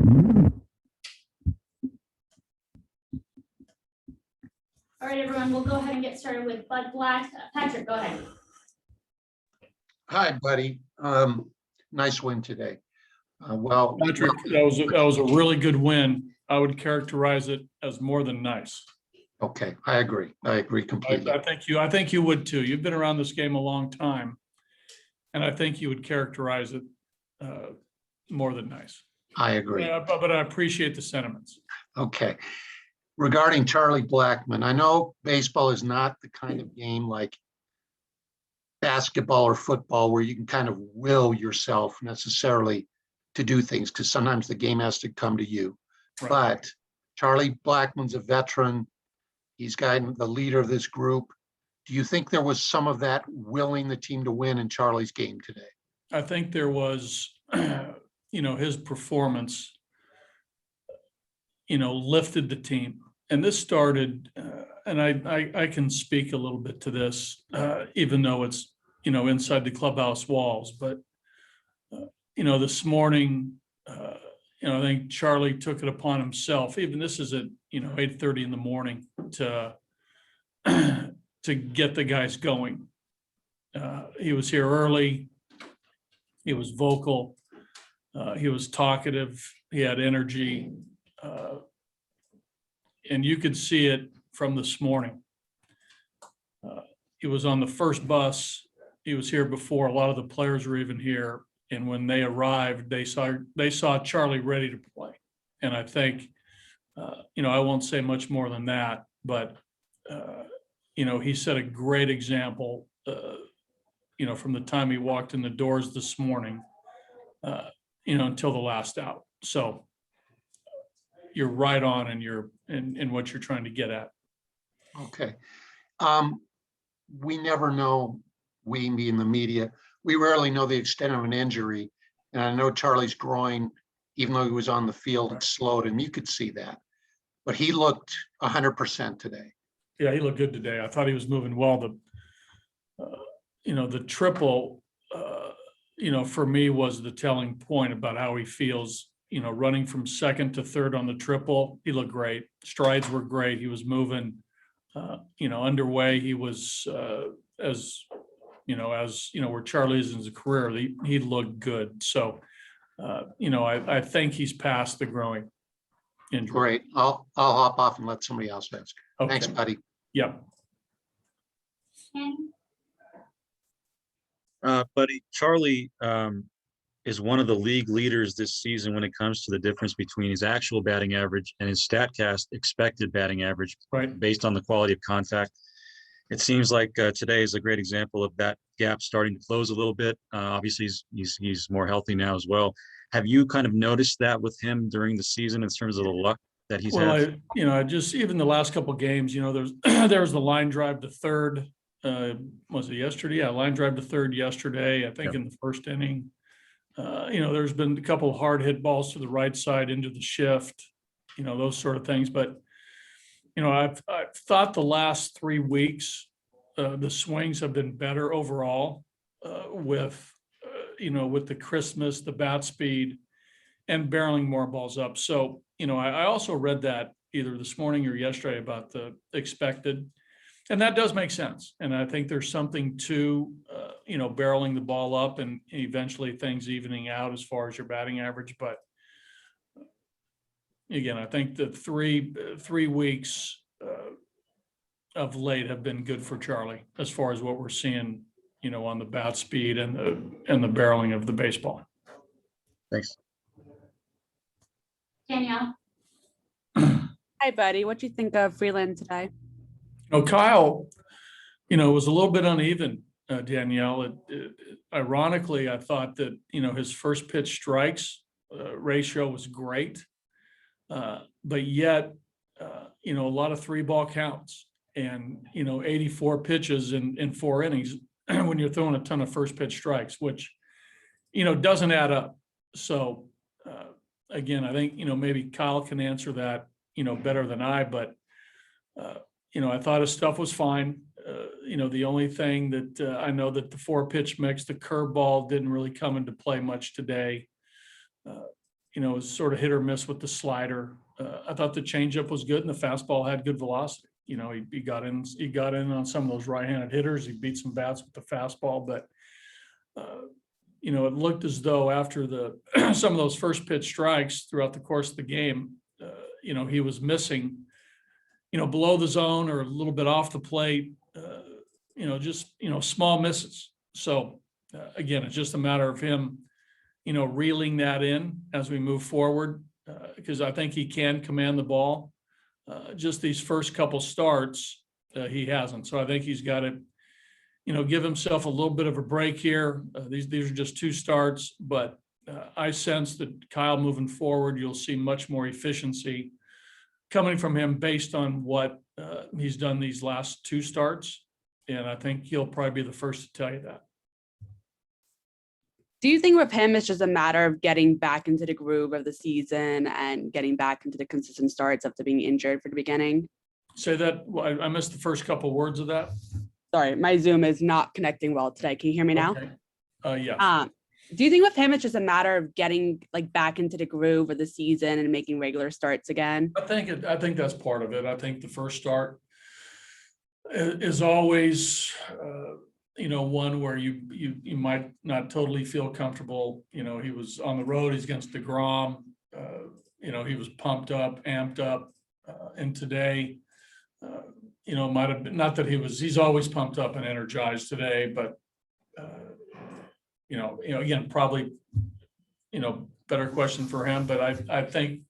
All right, everyone, we'll go ahead and get started with Bud Black. Patrick, go ahead. Hi, buddy. Nice win today. Well, Patrick, that was a really good win. I would characterize it as more than nice. okay, I agree. I agree completely. I think you would too. You've been around this game a long time, and I think you would characterize it more than nice. I agree. But I appreciate the sentiments. Okay. Regarding Charlie Blackmon, I know baseball is not the kind of game like basketball or football where you can kind of will yourself necessarily to do things, because sometimes the game has to come to you. Right. But Charlie Blackmon's a veteran. He's the leader of this group. Do you think there was some of that willing the team to win in Charlie's game today? I think there was, his performance, lifted the team. And this started, and I can speak a little bit to this, even though it's, inside the clubhouse walls. But, this morning, I think Charlie took it upon himself, even this is at, 8:30 in the morning, to get the guys going. He was here early. He was vocal. He was talkative. He had energy. And you could see it from this morning. He was on the first bus. He was here before a lot of the players were even here. And when they arrived, they saw Charlie ready to play. And I think, I won't say much more than that, but, he set a great example, from the time he walked in the doors this morning, until the last out. So you're right on in what you're trying to get at. Okay. We never know, we being the media, we rarely know the extent of an injury. And I know Charlie's groin, even though he was on the field, exploded, and you could see that. But he looked 100% today. Yeah, he looked good today. I thought he was moving well. The triple, for me was the telling point about how he feels, running from second to third on the triple. He looked great. Strides were great. He was moving, underway. He was, where Charlie is in his career, he looked good. So, I think he's past the growing injury. Great. I'll hop off and let somebody else ask. Okay. Thanks, buddy. Yep. Buddy, Charlie is one of the league leaders this season when it comes to the difference between his actual batting average and his StatCast expected batting average, Right. based on the quality of contact. It seems like today is a great example of that gap starting to close a little bit. Obviously, he's more healthy now as well. Have you kind of noticed that with him during the season in terms of the luck that he's had? I just, even the last couple of games, there's there was the line drive to third. Was it yesterday? Yeah, line drive to third yesterday, I think. Yep. In the first inning. There's been a couple of hard hit balls to the right side into the shift, those sort of things. But, I've thought the last 3 weeks, the swings have been better overall with the crispness, the bat speed, and barreling more balls up. So, I also read that either this morning or yesterday about the expected, and that does make sense. And I think there's something to, barreling the ball up and eventually things evening out as far as your batting average. But again, I think the three weeks of late have been good for Charlie as far as what we're seeing, on the bat speed and the barreling of the baseball. Thanks. Danielle. Hi, buddy. What do you think of Freeland today? Kyle, was a little bit uneven, Danielle. Ironically, I thought that, his first pitch strikes ratio was great. But yet, a lot of 3-ball counts and, 84 pitches in 4 innings when you're throwing a ton of first pitch strikes, which, doesn't add up. So, again, I think, maybe Kyle can answer that, better than I, but, I thought his stuff was fine. The only thing that I know that the 4-pitch mix, the curveball didn't really come into play much today. was sort of hit or miss with the slider. I thought the changeup was good and the fastball had good velocity. He got in on some of those right-handed hitters. He beat some bats with the fastball, but it looked as though after some of those first pitch strikes throughout the course of the game, he was missing, below the zone or a little bit off the plate, just, small misses. So again, it's just a matter of him, reeling that in as we move forward, because I think he can command the ball. Just these first couple starts, he hasn't. So I think he's got to, give himself a little bit of a break here. These are just 2 starts, but I sense that Kyle moving forward, you'll see much more efficiency coming from him based on what he's done these last 2 starts. And I think he'll probably be the first to tell you that. Do you think with him, it's just a matter of getting back into the groove of the season and getting back into the consistent starts after being injured for the beginning? Say that, I missed the first couple words of that. Sorry, my Zoom is not connecting well today. Can you hear me now? Okay. Yeah. Do you think with him, it's just a matter of getting back into the groove of the season and making regular starts again? I think that's part of it. I think the first start is always, one where you might not totally feel comfortable. He was on the road, he's against DeGrom. He was pumped up, amped up. And today, might have been, not that he's always pumped up and energized today, but, again, probably, better question for him, but I think,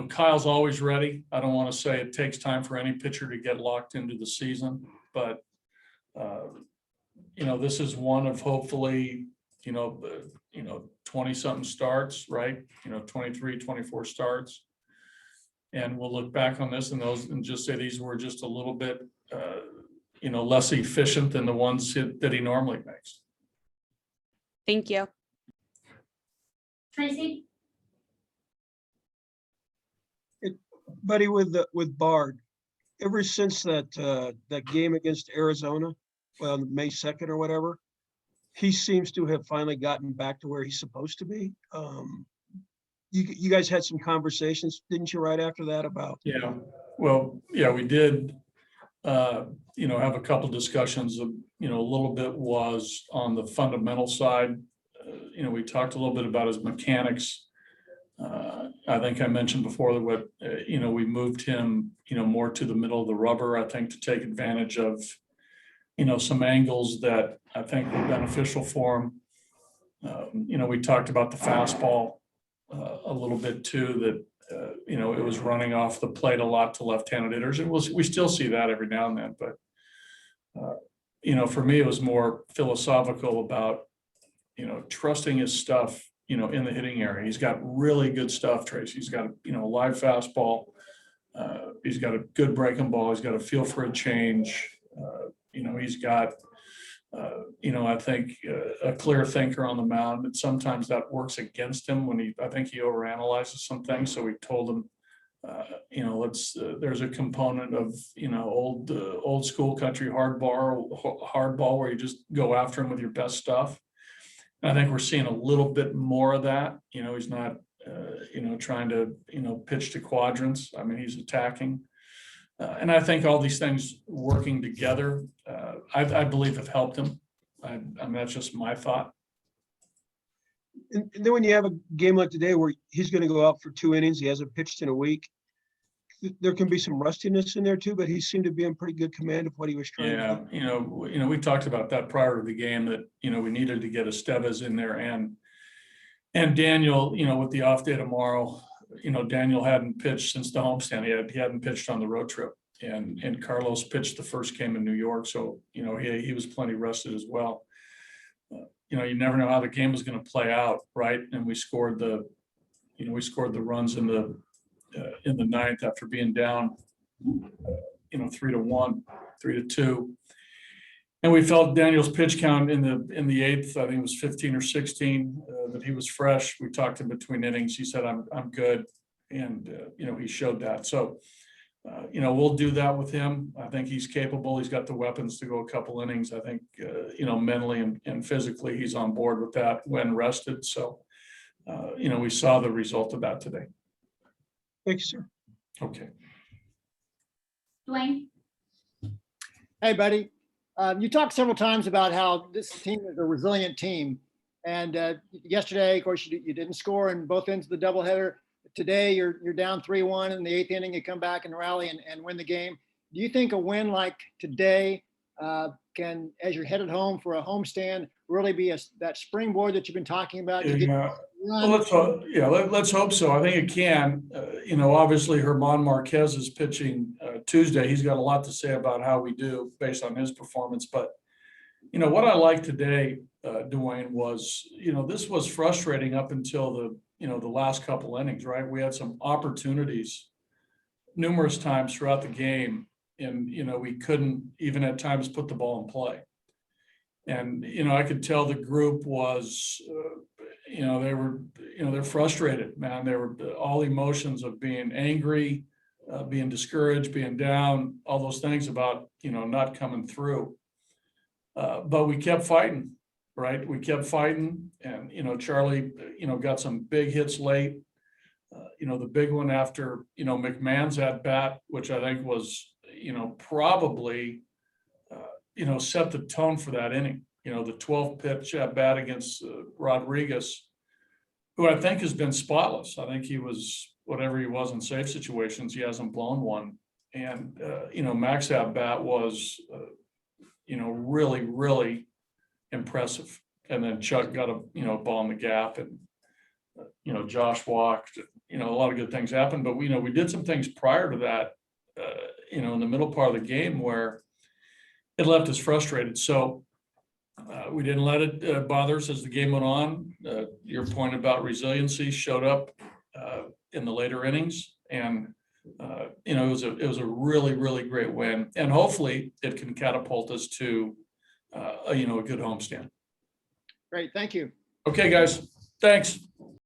Kyle's always ready. I don't want to say it takes time for any pitcher to get locked into the season, but this is one of hopefully, 20 something starts, right? 23, 24 starts. And we'll look back on this and just say these were just a little bit, less efficient than the ones that he normally makes. Thank you. Tracy? Buddy, with Bard, ever since that game against Arizona, well, May 2nd or whatever, he seems to have finally gotten back to where he's supposed to be. You guys had some conversations, didn't you, right after that about? Yeah, well, yeah, we did, have a couple discussions of, a little bit was on the fundamental side. We talked a little bit about his mechanics. I think I mentioned before that what, we moved him, more to the middle of the rubber, I think, to take advantage of, some angles that I think were beneficial for him. We talked about the fastball a little bit too, that, it was running off the plate a lot to left-handed hitters. We still see that every now and then, but, for me, it was more philosophical about, trusting his stuff, in the hitting area. He's got really good stuff, Tracy. He's got, a live fastball. He's got a good breaking ball. He's got a feel for a change. He's got, I think a clear thinker on the mound, and sometimes that works against him when I think he overanalyzes some things. So we told him, there's a component of, old school country hardball where you just go after him with your best stuff. I think we're seeing a little bit more of that. He's not, trying to, pitch to quadrants. I mean, he's attacking. And I think all these things working together, I believe have helped him. I mean, that's just my thought. And then when you have a game like today where he's going to go out for 2 innings, he hasn't pitched in a week, there can be some rustiness in there too, but he seemed to be in pretty good command of what he was trying to do. We talked about that prior to the game that, we needed to get Estevez in there and Daniel, with the off day tomorrow, Daniel hadn't pitched since the homestand. He hadn't pitched on the road trip, and Carlos pitched the first game in New York. So, he was plenty rested as well. You never know how the game was going to play out. Right. And we scored the runs in the 9th after being down, 3-1, 3-2. And we felt Daniel's pitch count in the 8th, I think it was 15 or 16, that he was fresh. We talked in between innings. He said, I'm good. And, he showed that. So, we'll do that with him. I think he's capable. He's got the weapons to go a couple innings. I think, mentally and physically, he's on board with that when rested. So we saw the result of that today. Thank you, sir. Okay. Dwayne? Hey, buddy. You talked several times about how this team is a resilient team. And yesterday, of course, you didn't score in both ends of the doubleheader. Today, you're down 3-1 in the 8th inning. You come back and rally and win the game. Do you think a win like today can, as you're headed home for a homestand, really be that springboard that you've been talking about? To get Yeah. Well, run? let's hope so. I think it can. Obviously Herman Marquez is pitching Tuesday. He's got a lot to say about how we do based on his performance. But, what I liked today, Dwayne, was, this was frustrating up until the last couple innings, right? We had some opportunities numerous times throughout the game, and, we couldn't even at times put the ball in play. And, I could tell the group was, they're frustrated, man. They were all emotions of being angry, being discouraged, being down, all those things about, not coming through. But we kept fighting, right? We kept fighting, and, Charlie, got some big hits late. The big one after, McMahon's at bat, which I think was, probably, set the tone for that inning. The 12th pitch at bat against Rodriguez, who I think has been spotless. I think he was whatever he was in safe situations. He hasn't blown one. And, Max at bat was, really, really impressive. And then Chuck got a, ball in the gap, and, Josh walked, a lot of good things happened. But we did some things prior to that, in the middle part of the game where it left us frustrated. So we didn't let it bother us as the game went on. Your point about resiliency showed up in the later innings, and it was a really, really great win. And hopefully it can catapult us to a good homestand. Great. Thank you. Okay, guys. Thanks.